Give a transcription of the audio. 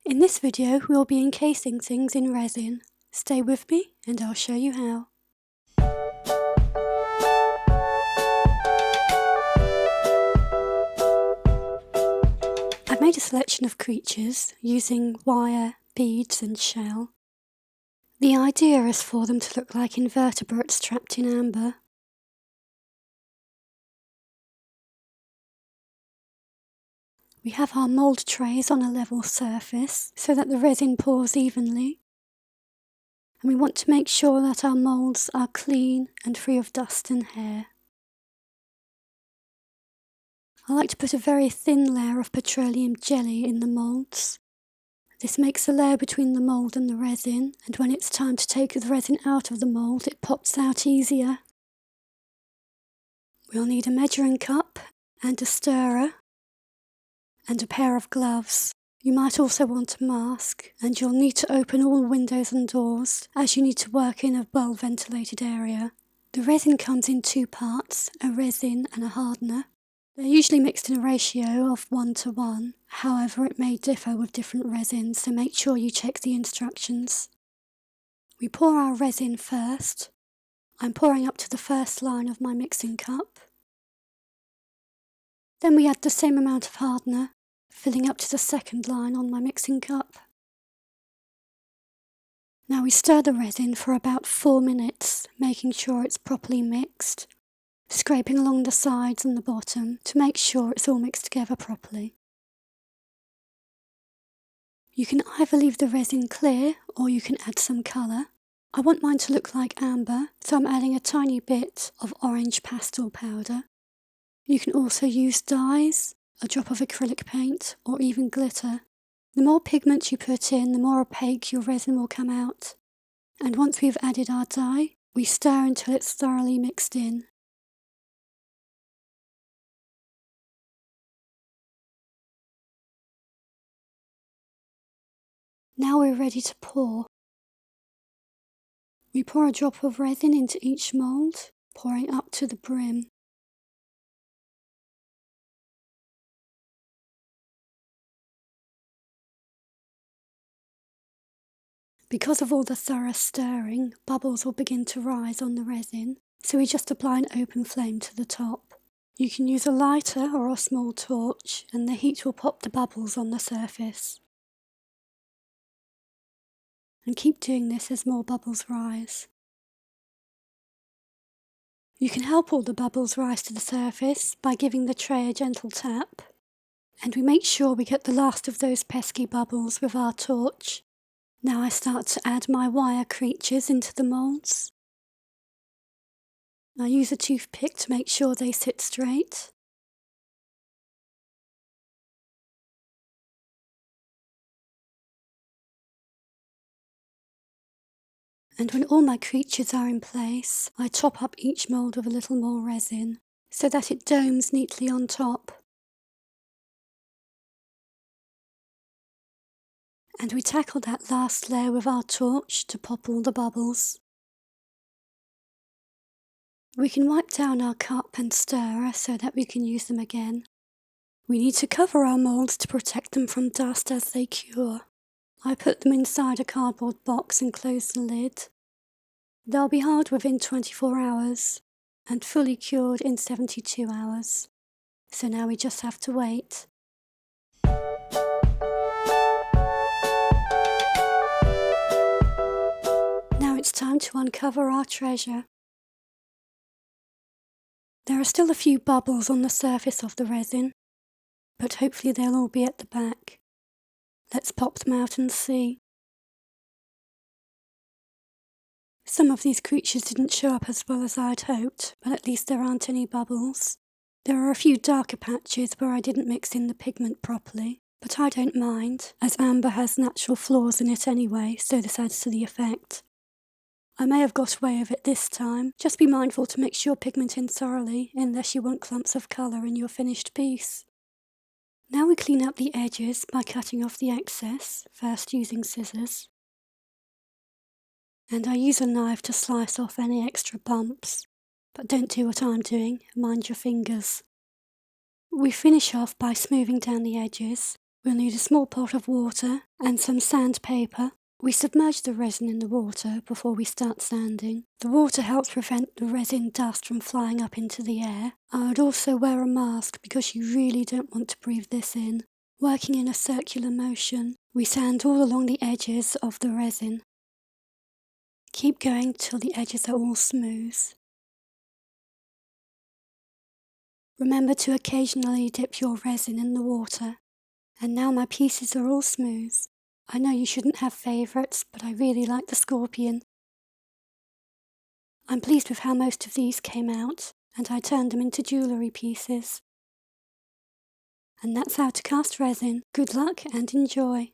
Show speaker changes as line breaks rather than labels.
In this video we'll be encasing things in resin. Stay with me and I'll show you how. I've made a selection of creatures using wire, beads and shell. The idea is for them to look like invertebrates trapped in amber. We have our mould trays on a level surface so that the resin pours evenly. And we want to make sure that our moulds are clean and free of dust and hair. I like to put a very thin layer of petroleum jelly in the moulds. This makes a layer between the mould and the resin, and when it's time to take the resin out of the mould, it pops out easier. We'll need a measuring cup and a stirrer and a pair of gloves. You might also want a mask, and you'll need to open all windows and doors as you need to work in a well-ventilated area. The resin comes in two parts, a resin and a hardener. They're usually mixed in a ratio of 1:1, however it may differ with different resins, so make sure you check the instructions. We pour our resin first. I'm pouring up to the first line of my mixing cup. Then we add the same amount of hardener, filling up to the second line on my mixing cup. Now we stir the resin for about 4 minutes, making sure it's properly mixed, scraping along the sides and the bottom to make sure it's all mixed together properly. You can either leave the resin clear or you can add some colour. I want mine to look like amber, so I'm adding a tiny bit of orange pastel powder. You can also use dyes, a drop of acrylic paint, or even glitter. The more pigment you put in, the more opaque your resin will come out. And once we've added our dye, we stir until it's thoroughly mixed in. Now we're ready to pour. We pour a drop of resin into each mould, pouring up to the brim. Because of all the thorough stirring, bubbles will begin to rise on the resin, so we just apply an open flame to the top. You can use a lighter or a small torch, and the heat will pop the bubbles on the surface. And keep doing this as more bubbles rise. You can help all the bubbles rise to the surface by giving the tray a gentle tap. And we make sure we get the last of those pesky bubbles with our torch. Now I start to add my wire creatures into the moulds. I use a toothpick to make sure they sit straight. And when all my creatures are in place, I top up each mould with a little more resin, so that it domes neatly on top. And we tackle that last layer with our torch to pop all the bubbles. We can wipe down our cup and stirrer so that we can use them again. We need to cover our moulds to protect them from dust as they cure. I put them inside a cardboard box and close the lid. They'll be hard within 24 hours and fully cured in 72 hours. So now we just have to wait. Now it's time to uncover our treasure. There are still a few bubbles on the surface of the resin, but hopefully they'll all be at the back. Let's pop them out and see. Some of these creatures didn't show up as well as I'd hoped, but at least there aren't any bubbles. There are a few darker patches where I didn't mix in the pigment properly, but I don't mind, as amber has natural flaws in it anyway, so this adds to the effect. I may have got away with it this time. Just be mindful to mix your pigment in thoroughly, unless you want clumps of colour in your finished piece. Now we clean up the edges by cutting off the excess, first using scissors. And I use a knife to slice off any extra bumps, but don't do what I'm doing, mind your fingers. We finish off by smoothing down the edges We'll need a small pot of water and some sandpaper. We submerge the resin in the water before we start sanding. The water helps prevent the resin dust from flying up into the air. I would also wear a mask because you really don't want to breathe this in. Working in a circular motion, we sand all along the edges of the resin. Keep going till the edges are all smooth. Remember to occasionally dip your resin in the water. And now my pieces are all smooth. I know you shouldn't have favourites, but I really like the scorpion. I'm pleased with how most of these came out, and I turned them into jewellery pieces. And that's how to cast resin. Good luck and enjoy!